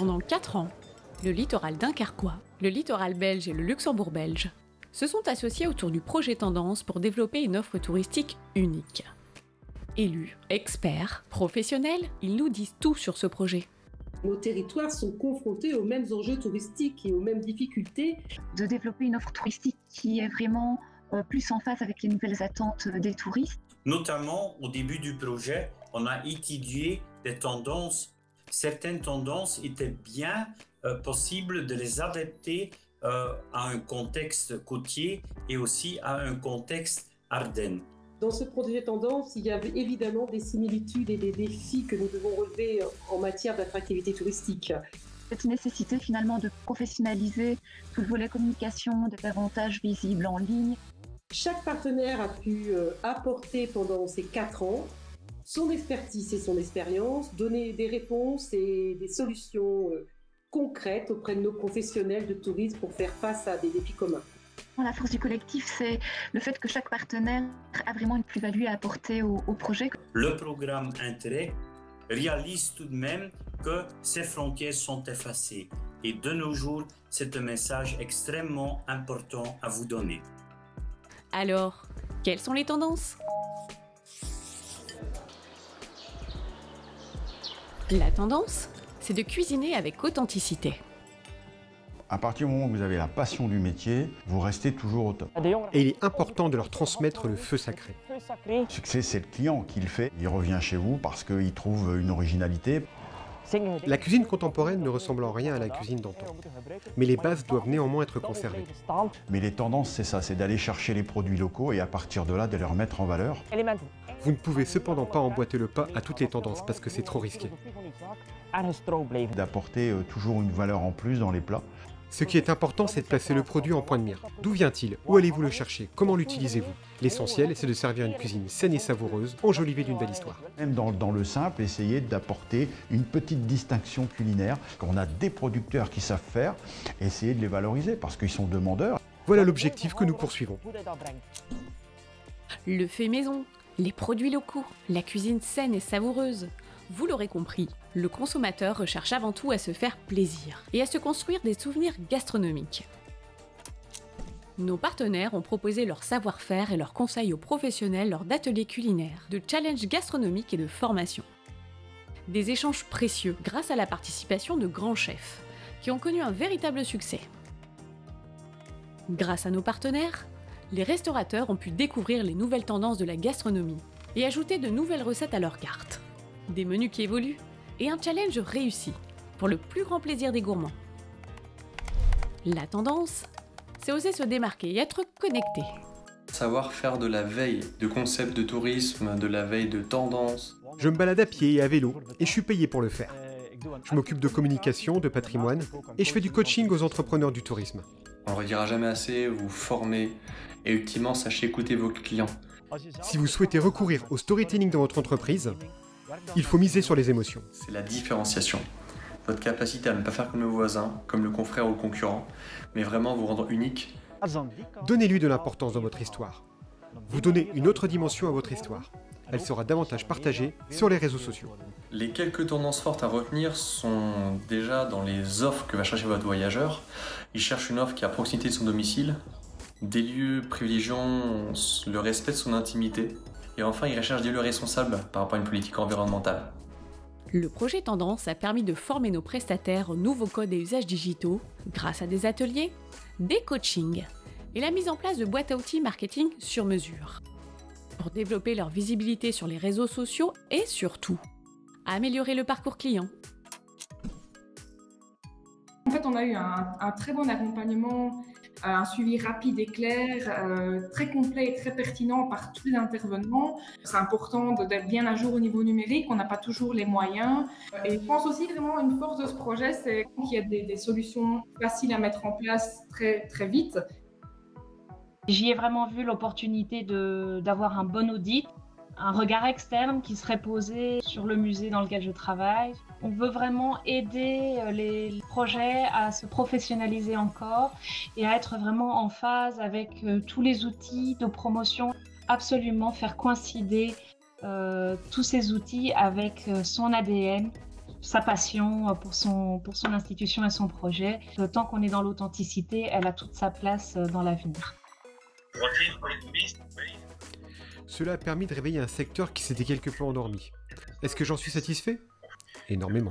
Pendant 4 ans, le littoral dunkerquois, le littoral belge et le Luxembourg belge se sont associés autour du projet Tendance pour développer une offre touristique unique. Élus, experts, professionnels, ils nous disent tout sur ce projet. Nos territoires sont confrontés aux mêmes enjeux touristiques et aux mêmes difficultés. De développer une offre touristique qui est vraiment plus en phase avec les nouvelles attentes des touristes. Notamment, au début du projet, on a étudié des tendances. Certaines tendances étaient bien possibles de les adapter à un contexte côtier et aussi à un contexte Ardennes. Dans ce projet Tendance, il y avait évidemment des similitudes et des défis que nous devons relever en matière d'attractivité touristique. Cette nécessité finalement de professionnaliser tout le volet communication, d'être davantage visible en ligne. Chaque partenaire a pu apporter pendant ces 4 ans son expertise et son expérience, donner des réponses et des solutions concrètes auprès de nos professionnels de tourisme pour faire face à des défis communs. La force du collectif, c'est le fait que chaque partenaire a vraiment une plus-value à apporter au projet. Le programme Interreg réalise tout de même que ces frontières sont effacées. Et de nos jours, c'est un message extrêmement important à vous donner. Alors, quelles sont les tendances ? La tendance, c'est de cuisiner avec authenticité. À partir du moment où vous avez la passion du métier, vous restez toujours au top. Et il est important de leur transmettre le feu sacré. Le succès, c'est le client qui le fait. Il revient chez vous parce qu'il trouve une originalité. La cuisine contemporaine ne ressemble en rien à la cuisine d'antan. Mais les bases doivent néanmoins être conservées. Mais les tendances, c'est ça, c'est d'aller chercher les produits locaux et à partir de là, de les remettre en valeur. Vous ne pouvez cependant pas emboîter le pas à toutes les tendances parce que c'est trop risqué. D'apporter toujours une valeur en plus dans les plats. Ce qui est important, c'est de placer le produit en point de mire. D'où vient-il? Où allez-vous le chercher? Comment l'utilisez-vous? L'essentiel, c'est de servir une cuisine saine et savoureuse, enjolivée d'une belle histoire. Même dans le simple, essayer d'apporter une petite distinction culinaire. On a des producteurs qui savent faire, essayer de les valoriser parce qu'ils sont demandeurs. Voilà l'objectif que nous poursuivons. Le fait maison, les produits locaux, la cuisine saine et savoureuse. Vous l'aurez compris, le consommateur recherche avant tout à se faire plaisir et à se construire des souvenirs gastronomiques. Nos partenaires ont proposé leur savoir-faire et leurs conseils aux professionnels lors d'ateliers culinaires, de challenges gastronomiques et de formation. Des échanges précieux grâce à la participation de grands chefs, qui ont connu un véritable succès. Grâce à nos partenaires, les restaurateurs ont pu découvrir les nouvelles tendances de la gastronomie et ajouter de nouvelles recettes à leur carte. Des menus qui évoluent et un challenge réussi pour le plus grand plaisir des gourmands. La tendance, c'est oser se démarquer et être connecté. Savoir faire de la veille, de concepts de tourisme, de la veille de tendance. Je me balade à pied et à vélo et je suis payé pour le faire. Je m'occupe de communication, de patrimoine et je fais du coaching aux entrepreneurs du tourisme. On ne le redira jamais assez, vous formez et ultimement sachez écouter vos clients. Si vous souhaitez recourir au storytelling dans votre entreprise, il faut miser sur les émotions. C'est la différenciation. Votre capacité à ne pas faire comme le voisin, comme le confrère ou le concurrent, mais vraiment vous rendre unique. Donnez-lui de l'importance dans votre histoire. Vous donnez une autre dimension à votre histoire. Elle sera davantage partagée sur les réseaux sociaux. Les quelques tendances fortes à retenir sont déjà dans les offres que va chercher votre voyageur. Il cherche une offre qui est à proximité de son domicile, des lieux privilégiant le respect de son intimité, et enfin il recherche des lieux responsables par rapport à une politique environnementale. Le projet Tendance a permis de former nos prestataires aux nouveaux codes et usages digitaux grâce à des ateliers, des coachings et la mise en place de boîtes à outils marketing sur mesure pour développer leur visibilité sur les réseaux sociaux et surtout améliorer le parcours client. En fait, on a eu un très bon accompagnement, un suivi rapide et clair, très complet et très pertinent par tous les intervenants. C'est important d'être bien à jour au niveau numérique, on n'a pas toujours les moyens. Et je pense aussi vraiment une force de ce projet, c'est qu'il y a des solutions faciles à mettre en place très, très vite. J'y ai vraiment vu l'opportunité d'avoir un bon audit, un regard externe qui serait posé sur le musée dans lequel je travaille. On veut vraiment aider les projets à se professionnaliser encore et à être vraiment en phase avec tous les outils de promotion. Absolument faire coïncider tous ces outils avec son ADN sa passion pour son institution et son projet. Tant qu'on est dans l'authenticité, elle a toute sa place dans l'avenir. Cela a permis de réveiller un secteur qui s'était quelque peu endormi. Est-ce que j'en suis satisfait? Énormément.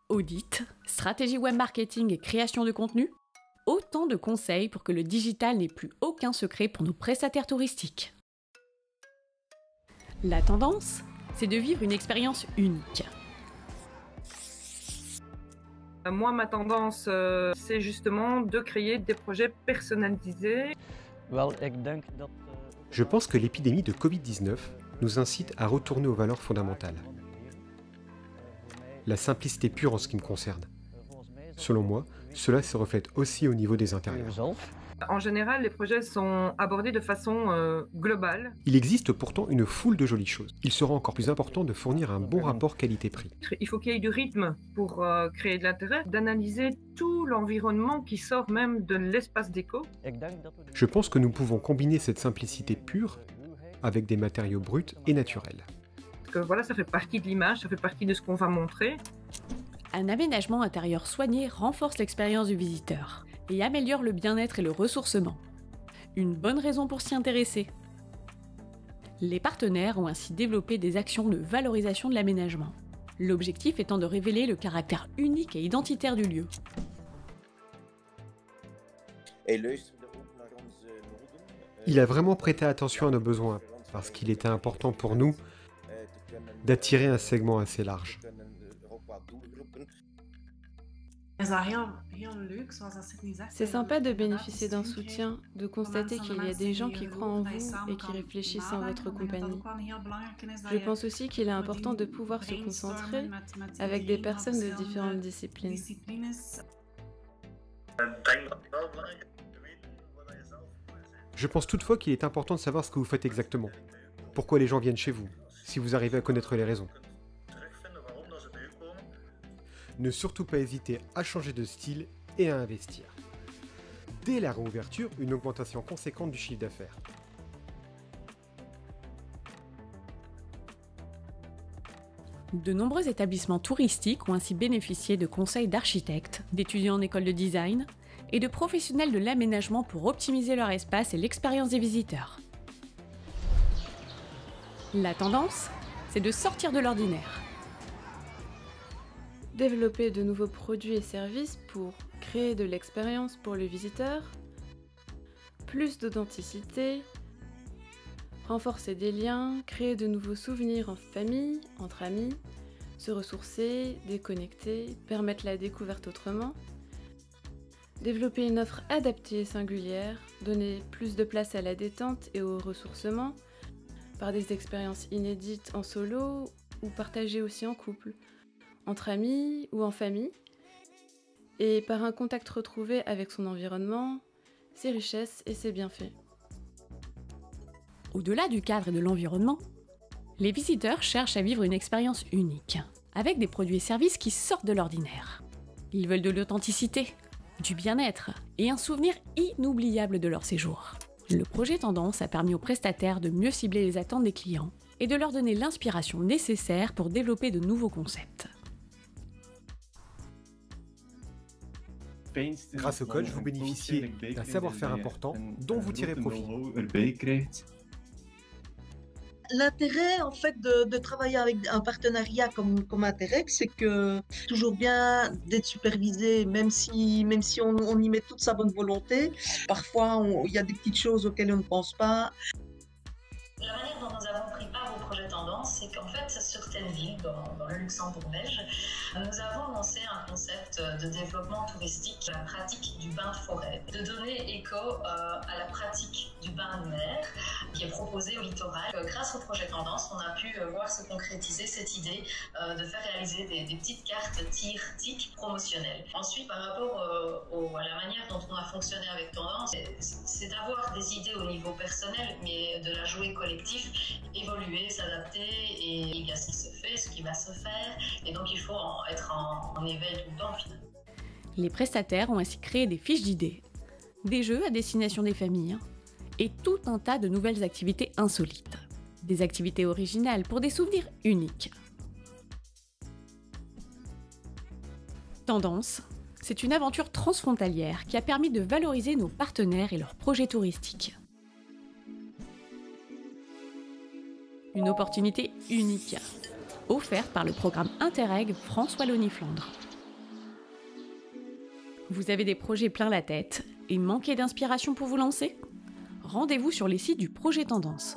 Audit, stratégie web marketing et création de contenu, autant de conseils pour que le digital n'ait plus aucun secret pour nos prestataires touristiques. La tendance, c'est de vivre une expérience unique. Moi, ma tendance, c'est justement de créer des projets personnalisés. Je pense que l'épidémie de Covid-19 nous incite à retourner aux valeurs fondamentales. La simplicité pure en ce qui me concerne. Selon moi, cela se reflète aussi au niveau des intérieurs. En général, les projets sont abordés de façon globale. Il existe pourtant une foule de jolies choses. Il sera encore plus important de fournir un bon rapport qualité-prix. Il faut qu'il y ait du rythme pour créer de l'intérêt, d'analyser tout l'environnement qui sort même de l'espace déco. Je pense que nous pouvons combiner cette simplicité pure avec des matériaux bruts et naturels. Que voilà, ça fait partie de l'image, ça fait partie de ce qu'on va montrer. Un aménagement intérieur soigné renforce l'expérience du visiteur et améliore le bien-être et le ressourcement. Une bonne raison pour s'y intéresser. Les partenaires ont ainsi développé des actions de valorisation de l'aménagement, l'objectif étant de révéler le caractère unique et identitaire du lieu. Il a vraiment prêté attention à nos besoins, parce qu'il était important pour nous d'attirer un segment assez large. C'est sympa de bénéficier d'un soutien, de constater qu'il y a des gens qui croient en vous et qui réfléchissent en votre compagnie. Je pense aussi qu'il est important de pouvoir se concentrer avec des personnes de différentes disciplines. Je pense toutefois qu'il est important de savoir ce que vous faites exactement. Pourquoi les gens viennent chez vous, si vous arrivez à connaître les raisons. Ne surtout pas hésiter à changer de style et à investir. Dès la réouverture, une augmentation conséquente du chiffre d'affaires. De nombreux établissements touristiques ont ainsi bénéficié de conseils d'architectes, d'étudiants en école de design et de professionnels de l'aménagement pour optimiser leur espace et l'expérience des visiteurs. La tendance, c'est de sortir de l'ordinaire. Développer de nouveaux produits et services pour créer de l'expérience pour le visiteur, plus d'authenticité, renforcer des liens, créer de nouveaux souvenirs en famille, entre amis, se ressourcer, déconnecter, permettre la découverte autrement, développer une offre adaptée et singulière, donner plus de place à la détente et au ressourcement, par des expériences inédites en solo ou partagées aussi en couple, entre amis ou en famille, et par un contact retrouvé avec son environnement, ses richesses et ses bienfaits. Au-delà du cadre et de l'environnement, les visiteurs cherchent à vivre une expérience unique, avec des produits et services qui sortent de l'ordinaire. Ils veulent de l'authenticité, du bien-être et un souvenir inoubliable de leur séjour. Le projet Tendance a permis aux prestataires de mieux cibler les attentes des clients et de leur donner l'inspiration nécessaire pour développer de nouveaux concepts. Grâce au coach, vous bénéficiez d'un savoir-faire important dont vous tirez profit. L'intérêt en fait de travailler avec un partenariat comme Interex, c'est que c'est toujours bien d'être supervisé, même si on y met toute sa bonne volonté. Parfois, il y a des petites choses auxquelles on ne pense pas. La manière dont nous avons pris part au projet Tendance, c'est qu'en fait, sur Tenville, dans le Luxembourg belge, nous avons lancé un concept de développement touristique, la pratique du bain de forêt, de donner écho à la pratique du bain de mer qui est proposée au littoral. Grâce au projet Tendance, on a pu voir se concrétiser cette idée de faire réaliser des petites cartes tir-tic promotionnelles. Ensuite, par rapport à la manière dont on a fonctionné avec Tendance, c'est d'avoir des idées au niveau personnel, mais de la jouer collectif, évoluer, s'adapter, et il y a ce qui se fait, ce qui va se faire, et donc il faut être en éveil tout le temps finalement. Les prestataires ont ainsi créé des fiches d'idées, des jeux à destination des familles, et tout un tas de nouvelles activités insolites. des activités originales pour des souvenirs uniques. Tendance, c'est une aventure transfrontalière qui a permis de valoriser nos partenaires et leurs projets touristiques. Une opportunité unique, offerte par le programme Interreg France Wallonie-Flandre. Vous avez des projets plein la tête et manquez d'inspiration pour vous lancer ? Rendez-vous sur les sites du projet Tendance.